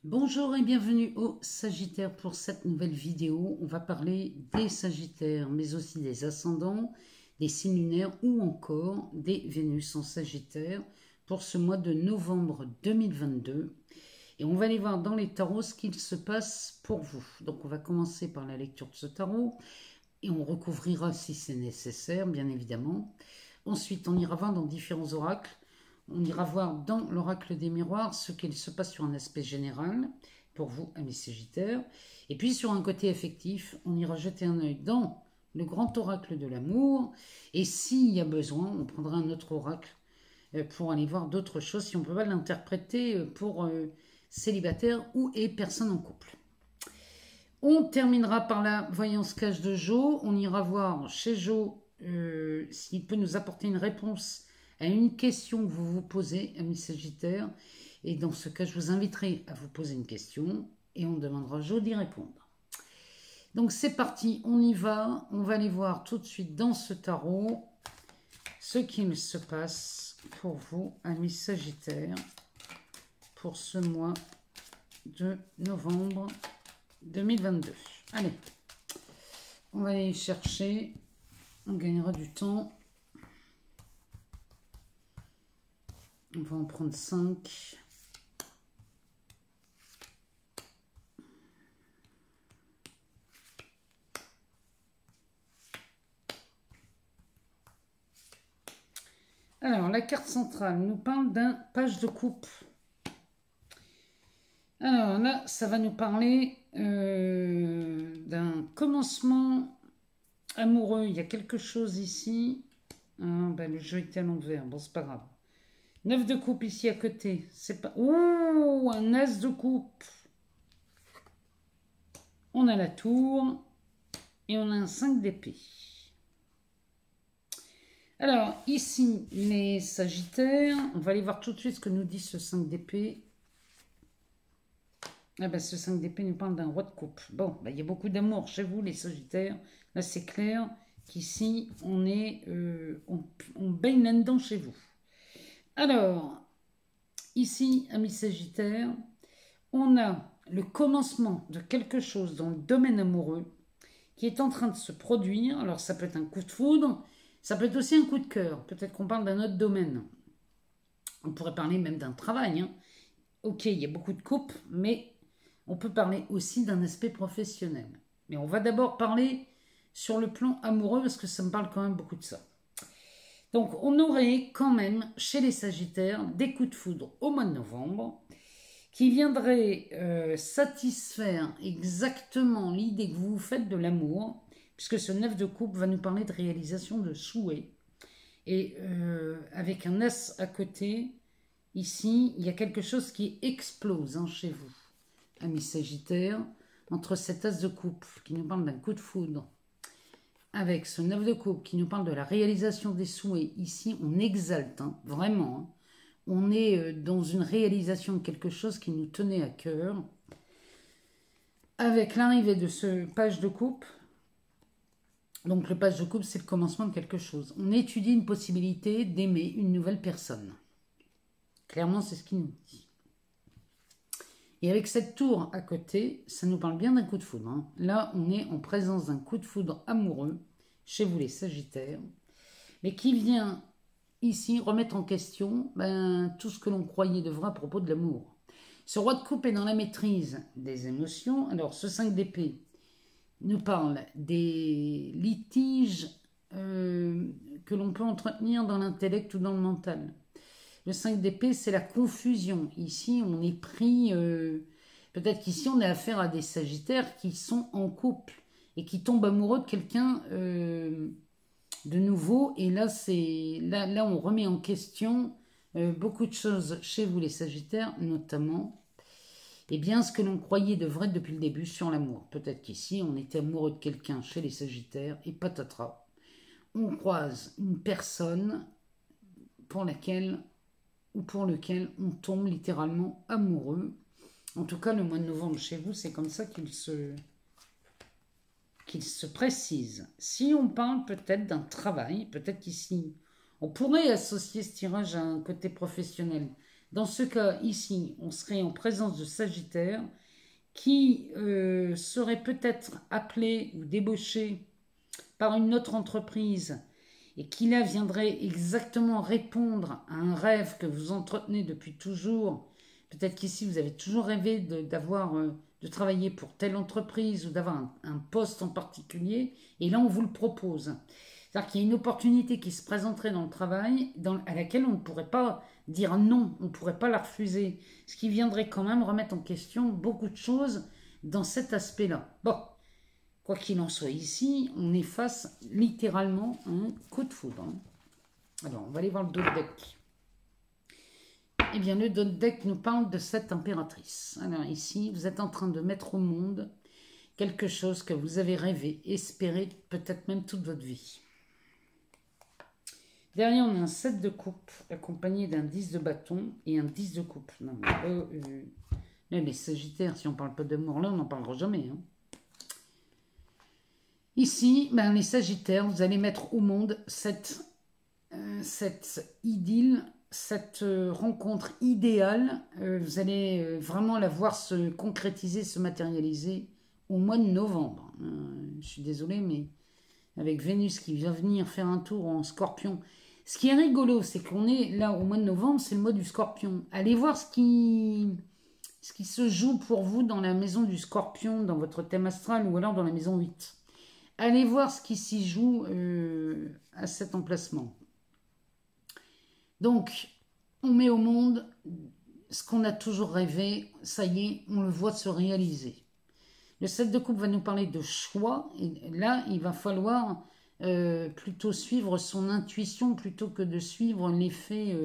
Bonjour et bienvenue au Sagittaire pour cette nouvelle vidéo. On va parler des Sagittaires, mais aussi des ascendants, des signes lunaires ou encore des Vénus en Sagittaire pour ce mois de novembre 2022. Et on va aller voir dans les tarots ce qu'il se passe pour vous. Donc on va commencer par la lecture de ce tarot et on recouvrira si c'est nécessaire, bien évidemment. Ensuite, on ira voir dans différents oracles. On ira voir dans l'oracle des miroirs ce qu'il se passe sur un aspect général pour vous, amis Sagittaires. Et puis sur un côté effectif, on ira jeter un œil dans le grand oracle de l'amour. Et s'il y a besoin, on prendra un autre oracle pour aller voir d'autres choses si on ne peut pas l'interpréter pour célibataires ou et personnes en couple. On terminera par la voyance cache de Jo. On ira voir chez Jo s'il peut nous apporter une réponse à une question que vous vous posez, amis Sagittaires. Et dans ce cas, je vous inviterai à vous poser une question et on demandera à Jo d'y répondre. Donc c'est parti, on y va. On va aller voir tout de suite dans ce tarot ce qu'il se passe pour vous, amis Sagittaires, pour ce mois de novembre 2022. Allez, on va aller chercher, on gagnera du temps. On va en prendre 5. Alors, la carte centrale nous parle d'un page de coupe. Alors là, ça va nous parler d'un commencement amoureux. Il y a quelque chose ici. Ah, ben, le jeu était à l'envers. Bon, c'est pas grave. 9 de coupe ici à côté. C'est pas... Ouh, un as de coupe. On a la tour. Et on a un 5 d'épée. Alors, ici, les Sagittaires. On va aller voir tout de suite ce que nous dit ce 5 d'épée. Ah ben, ce 5 d'épée nous parle d'un roi de coupe. Bon, ben, il y a beaucoup d'amour chez vous, les Sagittaires. Là, c'est clair qu'ici, on est... on baigne là-dedans chez vous. Alors, ici, amis Sagittaires, on a le commencement de quelque chose dans le domaine amoureux qui est en train de se produire. Alors, ça peut être un coup de foudre, ça peut être aussi un coup de cœur. Peut-être qu'on parle d'un autre domaine. On pourrait parler même d'un travail. Hein. Ok, il y a beaucoup de couples, mais on peut parler aussi d'un aspect professionnel. Mais on va d'abord parler sur le plan amoureux parce que ça me parle quand même beaucoup de ça. Donc, on aurait quand même, chez les Sagittaires, des coups de foudre au mois de novembre qui viendraient satisfaire exactement l'idée que vous vous faites de l'amour, puisque ce 9 de coupe va nous parler de réalisation de souhaits. Et avec un as à côté, ici, il y a quelque chose qui explose chez vous, amis Sagittaires, entre cet as de coupe qui nous parle d'un coup de foudre, avec ce 9 de coupe qui nous parle de la réalisation des souhaits. Ici, on exalte, vraiment. On est dans une réalisation de quelque chose qui nous tenait à cœur. Avec l'arrivée de ce page de coupe, donc le page de coupe, c'est le commencement de quelque chose. On étudie une possibilité d'aimer une nouvelle personne. Clairement, c'est ce qu'il nous dit. Et avec cette tour à côté, ça nous parle bien d'un coup de foudre. Là, on est en présence d'un coup de foudre amoureux, chez vous les Sagittaires, mais qui vient ici remettre en question tout ce que l'on croyait de vrai à propos de l'amour. Ce roi de coupe est dans la maîtrise des émotions. Alors, ce 5 d'épée nous parle des litiges que l'on peut entretenir dans l'intellect ou dans le mental. Le 5 d'épée, c'est la confusion. Ici, on est pris... peut-être qu'ici, on a affaire à des Sagittaires qui sont en couple et qui tombent amoureux de quelqu'un de nouveau. Et là, là, on remet en question beaucoup de choses chez vous, les Sagittaires, notamment bien, ce que l'on croyait de vrai depuis le début sur l'amour. Peut-être qu'ici, on était amoureux de quelqu'un chez les Sagittaires et patatras. On croise une personne pour laquelle... ou pour lequel on tombe littéralement amoureux. En tout cas, le mois de novembre chez vous, c'est comme ça qu'il se précise. Si on parle peut-être d'un travail, peut-être qu'ici, on pourrait associer ce tirage à un côté professionnel. Dans ce cas, ici, on serait en présence de Sagittaire qui serait peut-être appelé ou débauché par une autre entreprise et qui là viendrait exactement répondre à un rêve que vous entretenez depuis toujours. Peut-être qu'ici, vous avez toujours rêvé de travailler pour telle entreprise ou d'avoir un poste en particulier, et là, on vous le propose. C'est-à-dire qu'il y a une opportunité qui se présenterait dans le travail à laquelle on ne pourrait pas dire non, on ne pourrait pas la refuser, ce qui viendrait quand même remettre en question beaucoup de choses dans cet aspect-là. Bon, quoi qu'il en soit, ici, on est face littéralement à un coup de foudre. Alors, on va aller voir le dos de deck. Eh bien, le dos de deck nous parle de cette impératrice. Alors ici, vous êtes en train de mettre au monde quelque chose que vous avez rêvé, espéré, peut-être même toute votre vie. Derrière, on a un 7 de coupe accompagné d'un 10 de bâton et un 10 de coupe. Non, mais les Sagittaires, si on ne parle pas d'amour là, on n'en parlera jamais. Hein. Ici, ben, les Sagittaires, vous allez mettre au monde cette idylle, cette rencontre idéale. Vous allez vraiment la voir se concrétiser, se matérialiser au mois de novembre. Je suis désolée, mais avec Vénus qui va venir faire un tour en Scorpion. Ce qui est rigolo, c'est qu'on est là au mois de novembre, c'est le mois du Scorpion. Allez voir ce qui se joue pour vous dans la maison du Scorpion, dans votre thème astral, ou alors dans la maison 8. Allez voir ce qui s'y joue à cet emplacement. Donc, on met au monde ce qu'on a toujours rêvé, ça y est, on le voit se réaliser. Le 7 de coupe va nous parler de choix, et là, il va falloir plutôt suivre son intuition plutôt que de suivre l'effet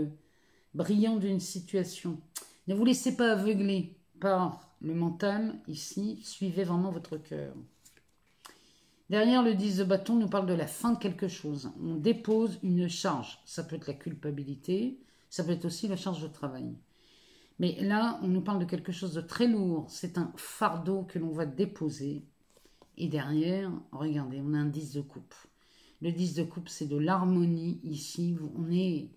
brillant d'une situation. Ne vous laissez pas aveugler par le mental, ici, suivez vraiment votre cœur. Derrière le 10 de bâton nous parle de la fin de quelque chose. On dépose une charge. Ça peut être la culpabilité, ça peut être aussi la charge de travail. Mais là, on nous parle de quelque chose de très lourd. C'est un fardeau que l'on va déposer. Et derrière, regardez, on a un 10 de coupe. Le 10 de coupe, c'est de l'harmonie ici. On est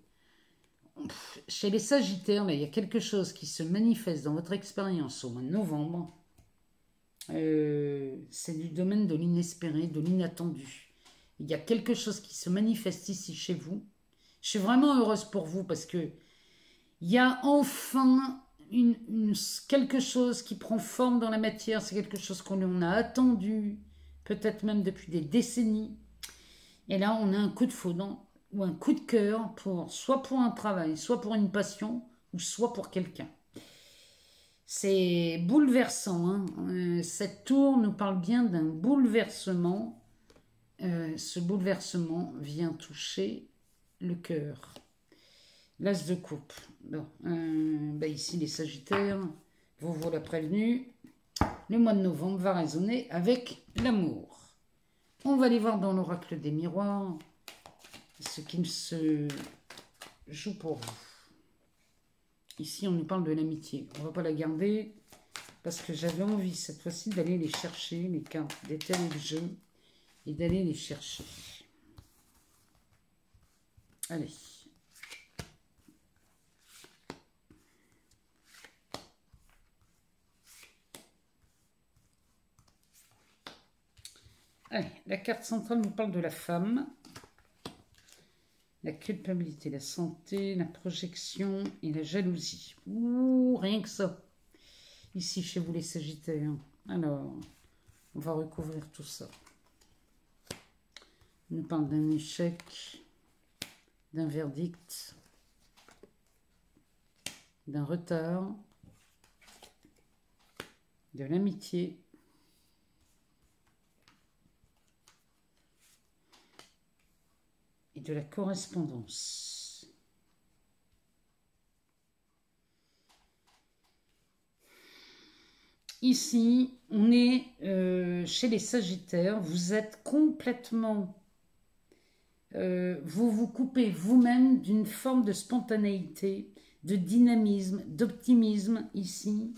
chez les Sagittaires, là, il y a quelque chose qui se manifeste dans votre expérience au mois de novembre. C'est du domaine de l'inespéré, de l'inattendu. Il y a quelque chose qui se manifeste ici chez vous. Je suis vraiment heureuse pour vous parce que il y a enfin quelque chose qui prend forme dans la matière. C'est quelque chose qu'on a attendu, peut-être même depuis des décennies. Et là, on a un coup de foudre ou un coup de cœur soit pour un travail, soit pour une passion, ou soit pour quelqu'un. C'est bouleversant. Hein. Cette tour nous parle bien d'un bouleversement. Ce bouleversement vient toucher le cœur. L'as de coupe. Bon, ici, les Sagittaires, vous voilà prévenu. Le mois de novembre va résonner avec l'amour. On va aller voir dans l'oracle des miroirs ce qui se joue pour vous. Ici, on nous parle de l'amitié. On ne va pas la garder parce que j'avais envie cette fois-ci d'aller les chercher, les cartes, d'étaler le jeu et d'aller les chercher. Allez. Allez, la carte centrale nous parle de la femme. La culpabilité, la santé, la projection et la jalousie. Ouh, rien que ça. Ici, chez vous les Sagittaires. Alors, on va recouvrir tout ça. On nous parle d'un échec, d'un verdict, d'un retard, de l'amitié, et de la correspondance. Ici, on est chez les Sagittaires, vous êtes complètement... vous vous coupez vous-même d'une forme de spontanéité, de dynamisme, d'optimisme ici,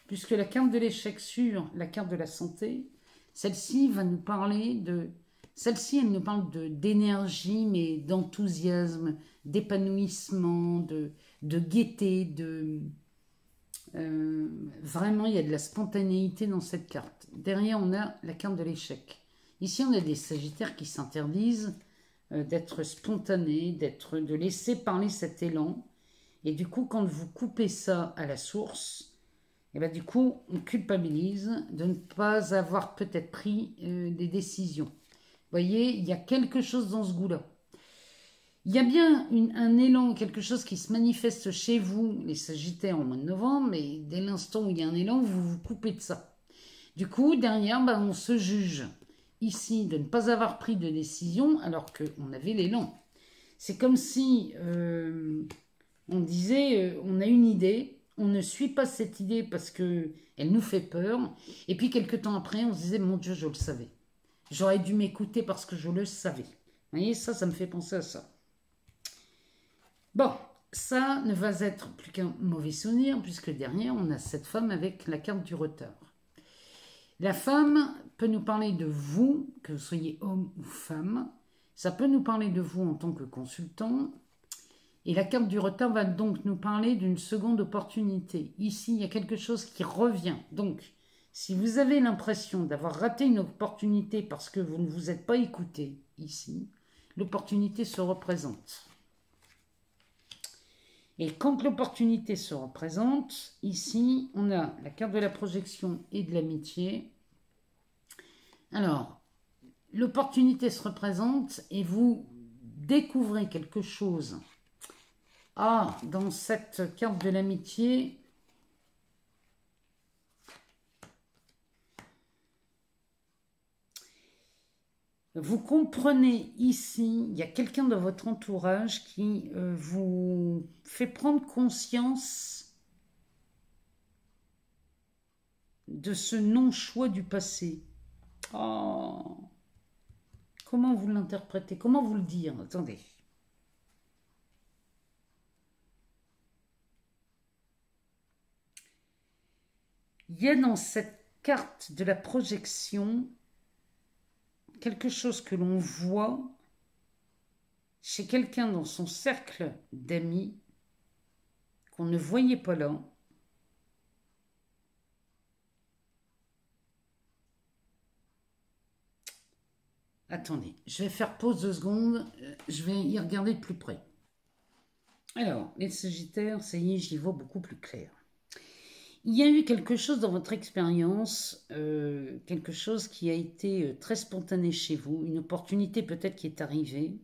puisque la carte de l'échec sur la carte de la santé, celle-ci va nous parler de... Celle-ci, elle nous parle d'énergie, mais d'enthousiasme, d'épanouissement, de gaieté, vraiment, il y a de la spontanéité dans cette carte. Derrière, on a la carte de l'échec. Ici, on a des sagittaires qui s'interdisent d'être spontanés, de laisser parler cet élan. Et du coup, quand vous coupez ça à la source, et ben du coup, on culpabilise de ne pas avoir peut-être pris des décisions. Vous voyez, il y a quelque chose dans ce goût-là. Il y a bien un élan, quelque chose qui se manifeste chez vous, les Sagittaires, au mois de novembre, mais dès l'instant où il y a un élan, vous vous coupez de ça. Du coup, derrière, ben, on se juge ici de ne pas avoir pris de décision alors qu'on avait l'élan. C'est comme si on disait, on a une idée, on ne suit pas cette idée parce qu'elle nous fait peur, et puis quelques temps après, on se disait, mon Dieu, je le savais. J'aurais dû m'écouter parce que je le savais. Vous voyez, ça me fait penser à ça. Bon, ça ne va être plus qu'un mauvais souvenir, puisque derrière, on a cette femme avec la carte du retard. La femme peut nous parler de vous, que vous soyez homme ou femme. Ça peut nous parler de vous en tant que consultant. Et la carte du retard va donc nous parler d'une seconde opportunité. Ici, il y a quelque chose qui revient. Donc, si vous avez l'impression d'avoir raté une opportunité parce que vous ne vous êtes pas écouté ici, l'opportunité se représente. Et quand l'opportunité se représente, ici, on a la carte de la projection et de l'amitié. Alors, l'opportunité se représente et vous découvrez quelque chose. Ah, dans cette carte de l'amitié, vous comprenez ici, il y a quelqu'un dans votre entourage qui vous fait prendre conscience de ce non-choix du passé. Oh, comment vous l'interprétez? Comment vous le dire? Attendez. Il y a dans cette carte de la projection quelque chose que l'on voit chez quelqu'un dans son cercle d'amis qu'on ne voyait pas là. Attendez, je vais faire pause 2 secondes, je vais y regarder de plus près. Alors, les Sagittaires, ça y est, j'y vois beaucoup plus clair. Il y a eu quelque chose dans votre expérience, quelque chose qui a été très spontané chez vous, une opportunité peut-être qui est arrivée,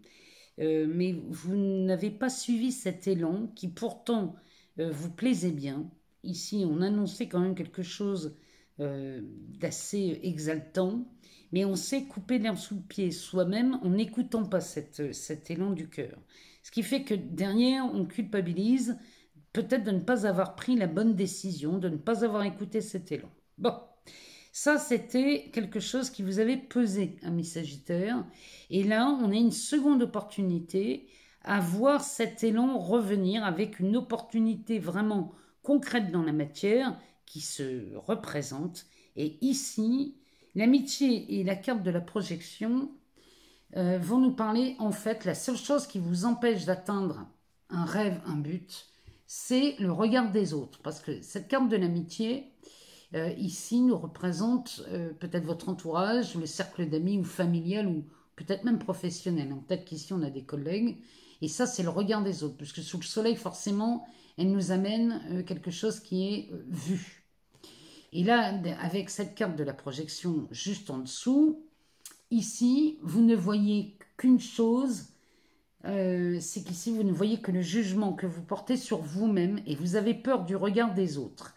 mais vous n'avez pas suivi cet élan qui pourtant vous plaisait bien. Ici, on annonçait quand même quelque chose d'assez exaltant, mais on s'est coupé l'herbe sous le pied soi-même en n'écoutant pas cet élan du cœur. Ce qui fait que derrière, on culpabilise peut-être de ne pas avoir pris la bonne décision, de ne pas avoir écouté cet élan. Bon, ça c'était quelque chose qui vous avait pesé, amis Sagittaires. Et là, on a une seconde opportunité à voir cet élan revenir avec une opportunité vraiment concrète dans la matière qui se représente. Et ici, l'amitié et la carte de la projection vont nous parler, en fait, la seule chose qui vous empêche d'atteindre un rêve, un but, c'est le regard des autres. Parce que cette carte de l'amitié, ici, nous représente peut-être votre entourage, le cercle d'amis ou familial, ou peut-être même professionnel. Peut-être qu'ici, on a des collègues. Et ça, c'est le regard des autres. Puisque sous le soleil, forcément, elle nous amène quelque chose qui est vu. Et là, avec cette carte de la projection juste en dessous, ici, vous ne voyez qu'une chose, c'est qu'ici, vous ne voyez que le jugement que vous portez sur vous-même et vous avez peur du regard des autres.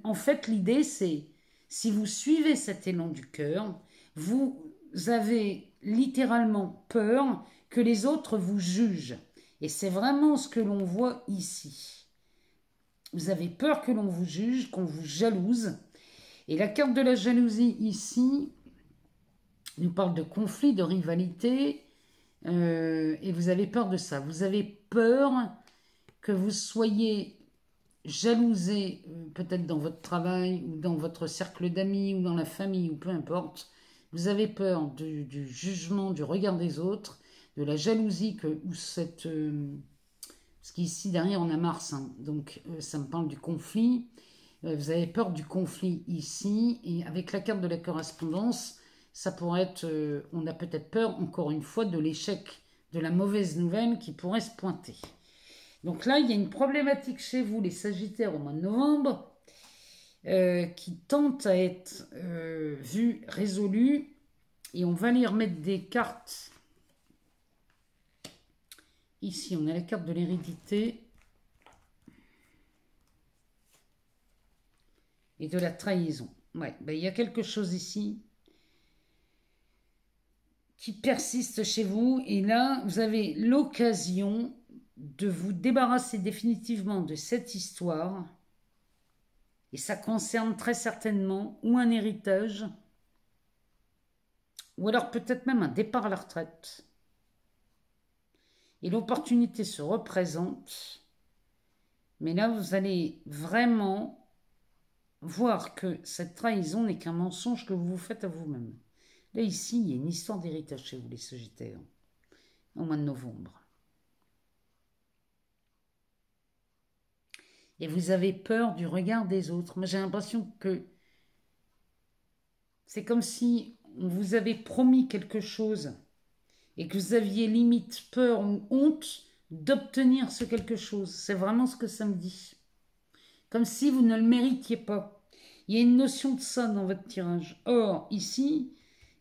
En fait, l'idée, c'est, si vous suivez cet élan du cœur, vous avez littéralement peur que les autres vous jugent. Et c'est vraiment ce que l'on voit ici. Vous avez peur que l'on vous juge, qu'on vous jalouse. Et la carte de la jalousie ici nous parle de conflit, de rivalité. Et vous avez peur de ça. Vous avez peur que vous soyez jalousé, peut-être dans votre travail, ou dans votre cercle d'amis, ou dans la famille, ou peu importe. Vous avez peur du jugement, du regard des autres, de la jalousie ou cette Parce qu'ici, derrière, on a Mars. Hein. Donc, ça me parle du conflit. Vous avez peur du conflit ici. Et avec la carte de la correspondance, ça pourrait être... on a peut-être peur, encore une fois, de l'échec, de la mauvaise nouvelle qui pourrait se pointer. Donc là, il y a une problématique chez vous, les Sagittaires, au mois de novembre, qui tente à être vue, résolue. Et on va aller remettre des cartes. Ici, on a la carte de l'hérédité et de la trahison. Ouais, ben, il y a quelque chose ici qui persiste chez vous. Et là, vous avez l'occasion de vous débarrasser définitivement de cette histoire. Et ça concerne très certainement ou un héritage, ou alors peut-être même un départ à la retraite. Et l'opportunité se représente. Mais là, vous allez vraiment voir que cette trahison n'est qu'un mensonge que vous vous faites à vous-même. Là, ici, il y a une histoire d'héritage chez vous, les Sagittaires, au mois de novembre. Et vous avez peur du regard des autres. Moi, j'ai l'impression que c'est comme si on vous avait promis quelque chose et que vous aviez limite peur ou honte d'obtenir ce quelque chose. C'est vraiment ce que ça me dit. Comme si vous ne le méritiez pas. Il y a une notion de ça dans votre tirage. Or, ici,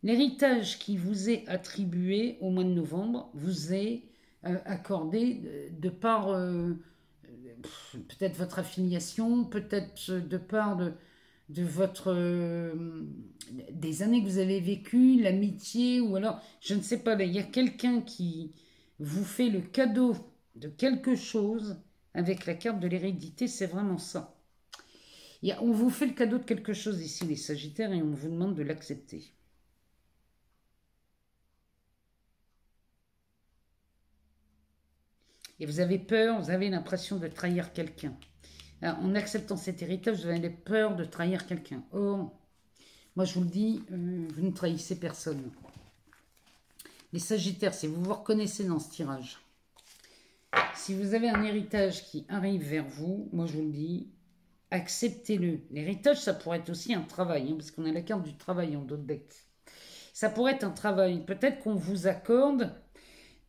l'héritage qui vous est attribué au mois de novembre vous est accordé de par peut-être votre affiliation, peut-être de part de votre des années que vous avez vécues, l'amitié, ou alors, je ne sais pas, là, il y a quelqu'un qui vous fait le cadeau de quelque chose avec la carte de l'hérédité, c'est vraiment ça. On vous fait le cadeau de quelque chose ici, les Sagittaires, et on vous demande de l'accepter. Et vous avez peur, vous avez l'impression de trahir quelqu'un. En acceptant cet héritage, vous avez peur de trahir quelqu'un. Or, moi je vous le dis, vous ne trahissez personne. Les Sagittaires, si vous vous reconnaissez dans ce tirage, si vous avez un héritage qui arrive vers vous, moi je vous le dis, acceptez-le. L'héritage, ça pourrait être aussi un travail, hein, parce qu'on a la carte du travail en dos de bec. Ça pourrait être un travail. Peut-être qu'on vous accorde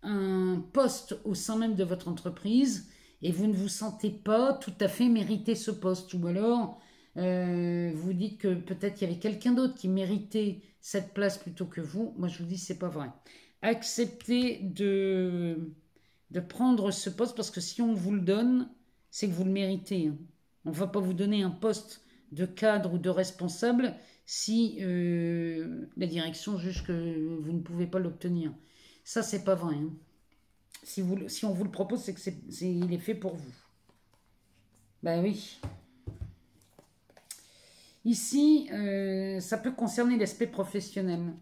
un poste au sein même de votre entreprise et vous ne vous sentez pas tout à fait mériter ce poste. Ou alors, vous dites que peut-être il y avait quelqu'un d'autre qui méritait cette place plutôt que vous. Moi, je vous dis, c'est pas vrai. Acceptez de prendre ce poste parce que si on vous le donne, c'est que vous le méritez. Hein. On ne va pas vous donner un poste de cadre ou de responsable si la direction juge que vous ne pouvez pas l'obtenir. Ça, c'est pas vrai. Hein. Si on vous le propose, c'est que il est fait pour vous. Ben oui. Ici, ça peut concerner l'aspect professionnel.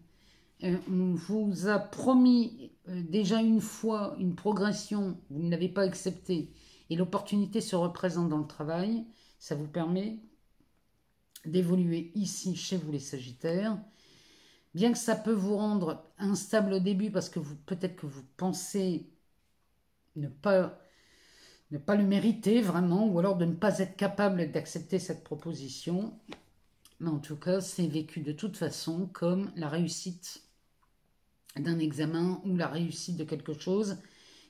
On vous a promis déjà une fois une progression, vous ne l'avez pas acceptée, et l'opportunité se représente dans le travail. Ça vous permet d'évoluer ici, chez vous les Sagittaires. Bien que ça peut vous rendre instable au début, parce que peut-être que vous pensez ne pas le mériter vraiment, ou alors de ne pas être capable d'accepter cette proposition. Mais en tout cas, c'est vécu de toute façon comme la réussite d'un examen ou la réussite de quelque chose,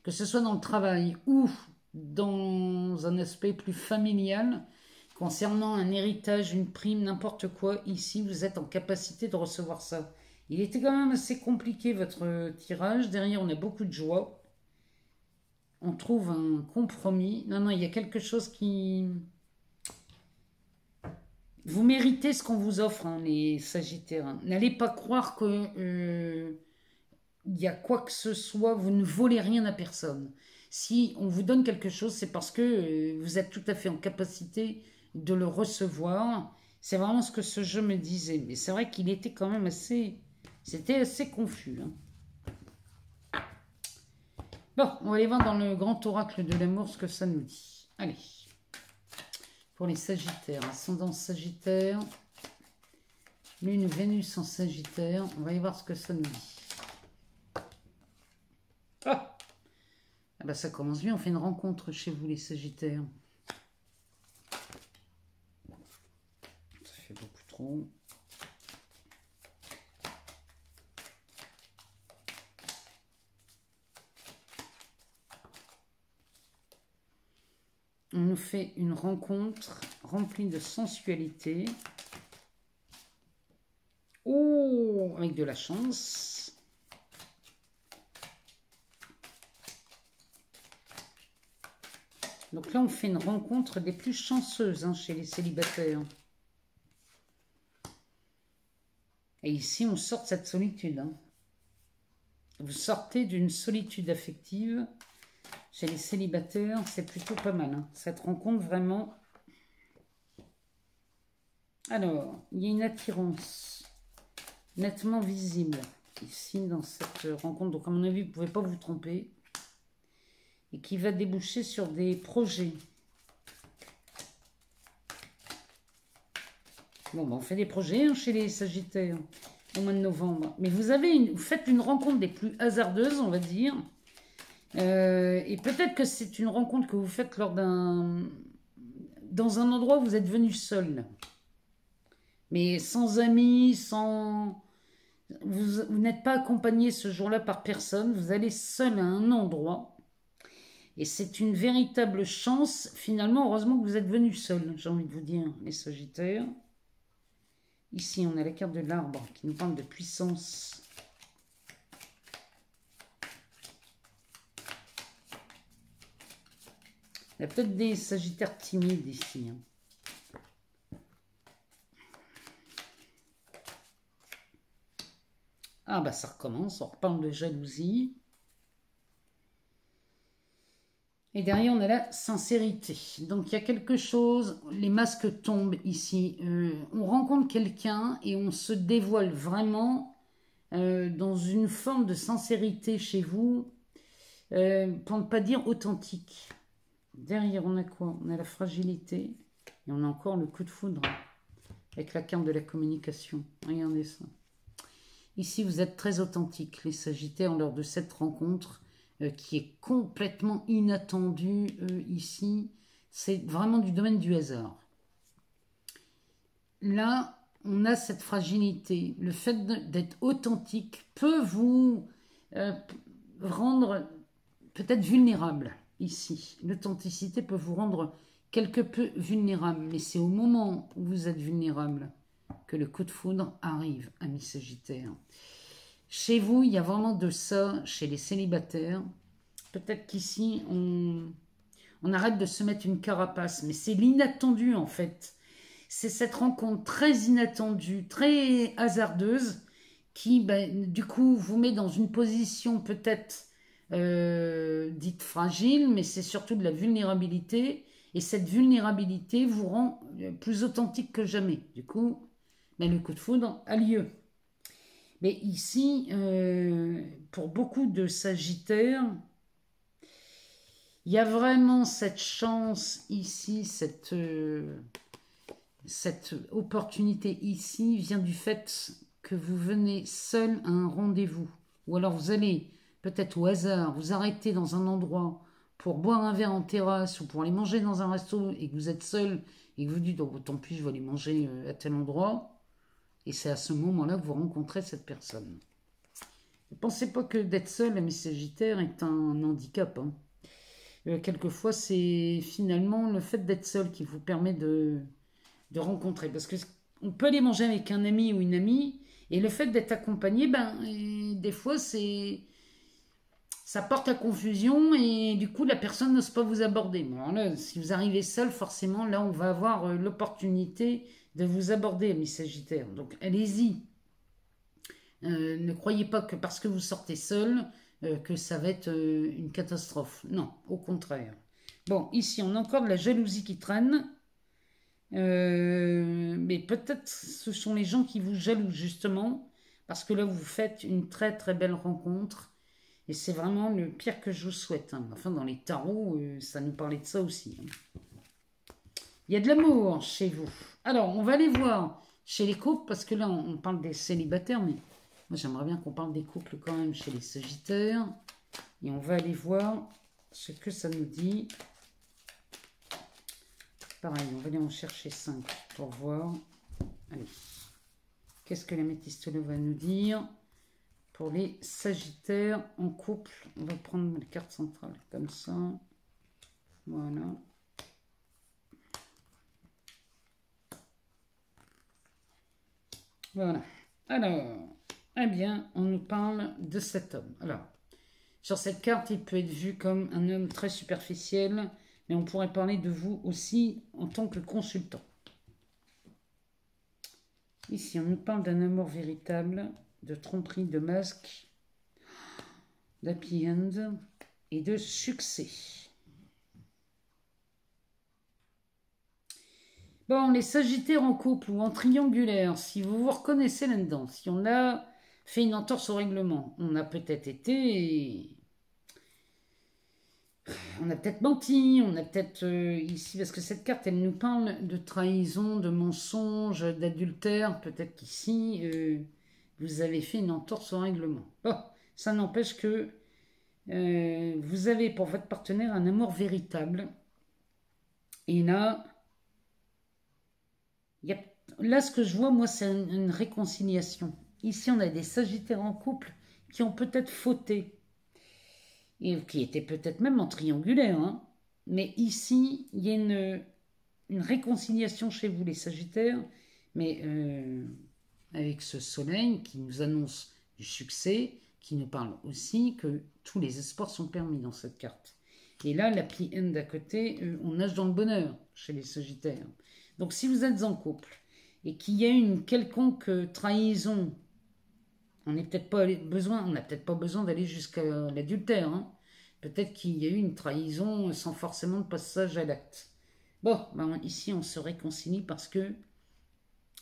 que ce soit dans le travail ou dans un aspect plus familial, concernant un héritage, une prime, n'importe quoi. Ici, vous êtes en capacité de recevoir ça. Il était quand même assez compliqué votre tirage. Derrière, on a beaucoup de joie. On trouve un compromis. Non, il y a quelque chose qui... Vous méritez ce qu'on vous offre, hein, les Sagittaires. N'allez pas croire que y a quoi que ce soit, vous ne volez rien à personne. Si on vous donne quelque chose, c'est parce que vous êtes tout à fait en capacité de le recevoir. C'est vraiment ce que ce jeu me disait. Mais c'est vrai qu'il était quand même assez... C'était assez confus. Hein. Bon, on va aller voir dans le grand oracle de l'amour ce que ça nous dit. Allez. Pour les Sagittaires, ascendant Sagittaire, Lune, Vénus en Sagittaire. On va y voir ce que ça nous dit. Ah, Ah bah ça commence bien, on fait une rencontre chez vous les Sagittaires. Ça fait beaucoup trop. On nous fait une rencontre remplie de sensualité. Oh, avec de la chance. Donc là, on fait une rencontre des plus chanceuses hein, chez les célibataires. Et ici, on sort de cette solitude. Hein. Vous sortez d'une solitude affective. Chez les célibataires, c'est plutôt pas mal. Hein. Cette rencontre, vraiment. Alors, il y a une attirance nettement visible ici dans cette rencontre. Donc, à mon avis, vous ne pouvez pas vous tromper. Et qui va déboucher sur des projets. Bon, ben, on fait des projets hein, chez les Sagittaires au mois de novembre. Mais vous faites une rencontre des plus hasardeuses, on va dire. Et peut-être que c'est une rencontre que vous faites dans un endroit où vous êtes venu seul. Mais sans amis, vous n'êtes pas accompagné ce jour-là par personne. Vous allez seul à un endroit. Et c'est une véritable chance. Finalement, heureusement que vous êtes venu seul, j'ai envie de vous dire, les Sagittaires. Ici, on a la carte de l'arbre qui nous parle de puissance. Il y a peut-être des Sagittaires timides ici. Hein. Ah bah ça recommence, on reparle de jalousie. Et derrière, on a la sincérité. Donc, il y a quelque chose, les masques tombent ici. On rencontre quelqu'un et on se dévoile vraiment dans une forme de sincérité chez vous, pour ne pas dire authentique. Derrière, on a quoi? On a la fragilité et on a encore le coup de foudre avec la carte de la communication. Regardez ça. Ici, vous êtes très authentique, les Sagittaires, lors de cette rencontre. Qui est complètement inattendu ici. C'est vraiment du domaine du hasard. Là, on a cette fragilité. Le fait d'être authentique peut vous rendre peut-être vulnérable ici. L'authenticité peut vous rendre quelque peu vulnérable. Mais c'est au moment où vous êtes vulnérable que le coup de foudre arrive, amis Sagittaires. Chez vous, il y a vraiment de ça, chez les célibataires. Peut-être qu'ici, on arrête de se mettre une carapace, mais c'est l'inattendu en fait. C'est cette rencontre très inattendue, très hasardeuse, qui du coup vous met dans une position peut-être dite fragile, mais c'est surtout de la vulnérabilité. Et cette vulnérabilité vous rend plus authentique que jamais. Du coup, le coup de foudre a lieu. Mais ici, pour beaucoup de Sagittaires, il y a vraiment cette chance ici, cette opportunité ici vient du fait que vous venez seul à un rendez-vous. Ou alors vous allez, peut-être au hasard, vous arrêter dans un endroit pour boire un verre en terrasse ou pour aller manger dans un resto et que vous êtes seul et que vous dites, oh, tant pis, je vais aller manger à tel endroit. Et c'est à ce moment-là que vous rencontrez cette personne. Ne pensez pas que d'être seul, amis Sagittaires, est un handicap. Hein. Quelquefois, c'est finalement le fait d'être seul qui vous permet de rencontrer. Parce qu'on peut aller manger avec un ami ou une amie, et le fait d'être accompagné, des fois, ça porte à confusion, et du coup, la personne n'ose pas vous aborder. Bon, là, si vous arrivez seul, forcément, là, on va avoir l'opportunité de vous aborder, amis Sagittaires. Donc, allez-y. Ne croyez pas que parce que vous sortez seul, que ça va être une catastrophe. Non, au contraire. Bon, ici, on a encore de la jalousie qui traîne. Mais peut-être ce sont les gens qui vous jalousent, justement, parce que là, vous faites une très, très belle rencontre. Et c'est vraiment le pire que je vous souhaite. Hein. Enfin, dans les tarots, ça nous parlait de ça aussi. Hein. Il y a de l'amour chez vous. Alors, on va aller voir chez les couples, parce que là, on parle des célibataires, mais moi, j'aimerais bien qu'on parle des couples quand même chez les Sagittaires. Et on va aller voir ce que ça nous dit. Pareil, on va aller en chercher 5 pour voir. Allez. Qu'est-ce que la métistolo va nous dire pour les Sagittaires en couple? On va prendre la carte centrale comme ça. Voilà. Voilà. Alors, eh bien, on nous parle de cet homme. Alors, sur cette carte, il peut être vu comme un homme très superficiel, mais on pourrait parler de vous aussi en tant que consultant. Ici, on nous parle d'un amour véritable, de tromperie, de masque, d'happy end et de succès. Bon, les Sagittaires en couple ou en triangulaire, si vous vous reconnaissez là-dedans, si on a fait une entorse au règlement, on a peut-être été... On a peut-être menti, on a peut-être ici, parce que cette carte, elle nous parle de trahison, de mensonge, d'adultère. Peut-être qu'ici, vous avez fait une entorse au règlement. Bon, ça n'empêche que vous avez pour votre partenaire un amour véritable. Et là, là, ce que je vois, moi, c'est une réconciliation. Ici, on a des Sagittaires en couple qui ont peut-être fauté. Et qui étaient peut-être même en triangulaire. Hein. Mais ici, il y a une réconciliation chez vous, les Sagittaires. Mais avec ce soleil qui nous annonce du succès, qui nous parle aussi que tous les espoirs sont permis dans cette carte. Et là, la PN d'à côté, on nage dans le bonheur chez les Sagittaires. Donc si vous êtes en couple et qu'il y a une quelconque trahison, on n'a peut-être pas besoin d'aller jusqu'à l'adultère. Hein. Peut-être qu'il y a eu une trahison sans forcément de passage à l'acte. Bon, ben ici on se réconcilie parce que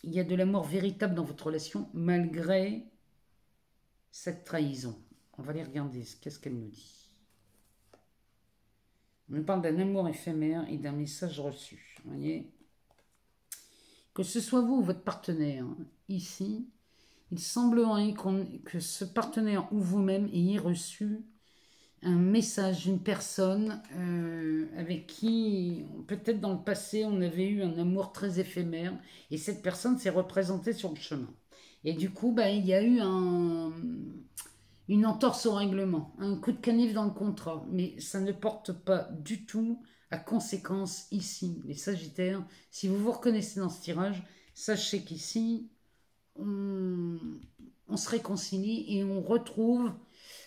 il y a de l'amour véritable dans votre relation malgré cette trahison. On va aller regarder qu'est-ce qu'elle nous dit. On nous parle d'un amour éphémère et d'un message reçu. Vous voyez, que ce soit vous ou votre partenaire, ici, il semblerait que ce partenaire ou vous-même ayez reçu un message d'une personne avec qui, peut-être dans le passé, on avait eu un amour très éphémère et cette personne s'est représentée sur le chemin. Et du coup, bah, il y a eu une entorse au règlement, un coup de canif dans le contrat. Mais ça ne porte pas du tout à conséquence ici, les Sagittaires. Si vous vous reconnaissez dans ce tirage, sachez qu'ici, on se réconcilie et on retrouve...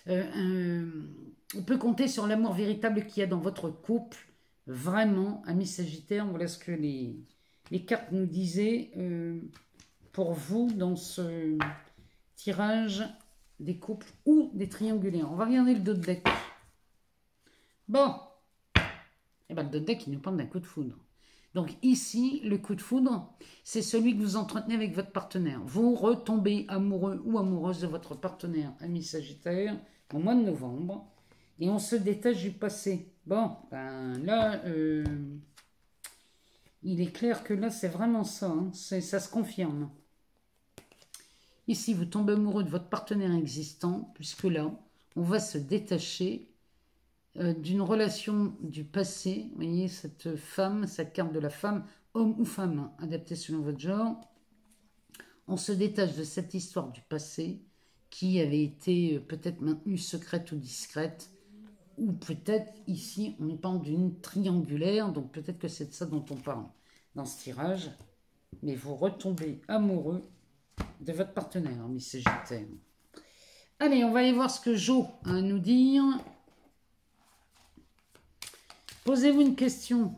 on peut compter sur l'amour véritable qu'il y a dans votre couple. Vraiment, amis Sagittaires, voilà ce que les cartes nous disaient pour vous dans ce tirage des couples ou des triangulaires. On va regarder le dos de deck. Bon, et ben, le dos de deck, il nous parle d'un coup de foudre. Donc ici, le coup de foudre, c'est celui que vous entretenez avec votre partenaire. Vous retombez amoureux ou amoureuse de votre partenaire, ami Sagittaire, au mois de novembre, et on se détache du passé. Bon, ben là, il est clair que là, c'est vraiment ça, hein, ça se confirme. Ici, vous tombez amoureux de votre partenaire existant, puisque là, on va se détacher d'une relation du passé. Vous voyez, cette femme, cette carte de la femme, homme ou femme, adaptée selon votre genre. On se détache de cette histoire du passé qui avait été peut-être maintenue secrète ou discrète. Ou peut-être, ici, on nous parle d'une triangulaire, donc peut-être que c'est de ça dont on parle dans ce tirage. Mais vous retombez amoureux de votre partenaire, Miss Sagittaire. Allez, on va aller voir ce que Jo a à nous dire. Posez-vous une question,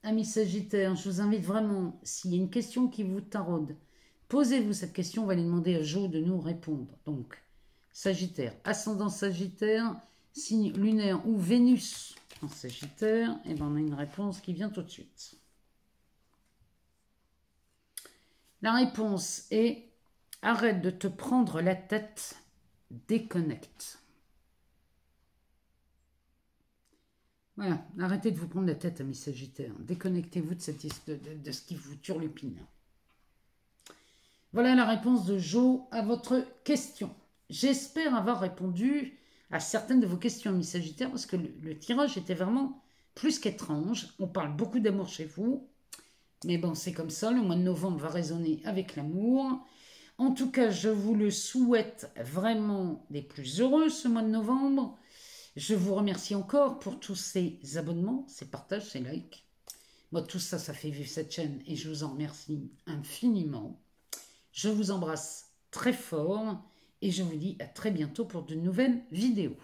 amis Sagittaire. Je vous invite vraiment, s'il y a une question qui vous taraude, posez-vous cette question. On va aller demander à Jo de nous répondre. Donc, Sagittaire, ascendant Sagittaire, signe lunaire ou Vénus en Sagittaire. Et bien, on a une réponse qui vient tout de suite. La réponse est « Arrête de te prendre la tête, déconnecte ». Voilà, arrêtez de vous prendre la tête, amis Sagittaires. Déconnectez-vous de ce qui vous turlupine. Voilà la réponse de Jo à votre question. J'espère avoir répondu à certaines de vos questions, mes Sagittaires, parce que le tirage était vraiment plus qu'étrange. On parle beaucoup d'amour chez vous. Mais bon, c'est comme ça, le mois de novembre va résonner avec l'amour. En tout cas, je vous le souhaite vraiment des plus heureux ce mois de novembre. Je vous remercie encore pour tous ces abonnements, ces partages, ces likes. Moi, tout ça, ça fait vivre cette chaîne et je vous en remercie infiniment. Je vous embrasse très fort et je vous dis à très bientôt pour de nouvelles vidéos.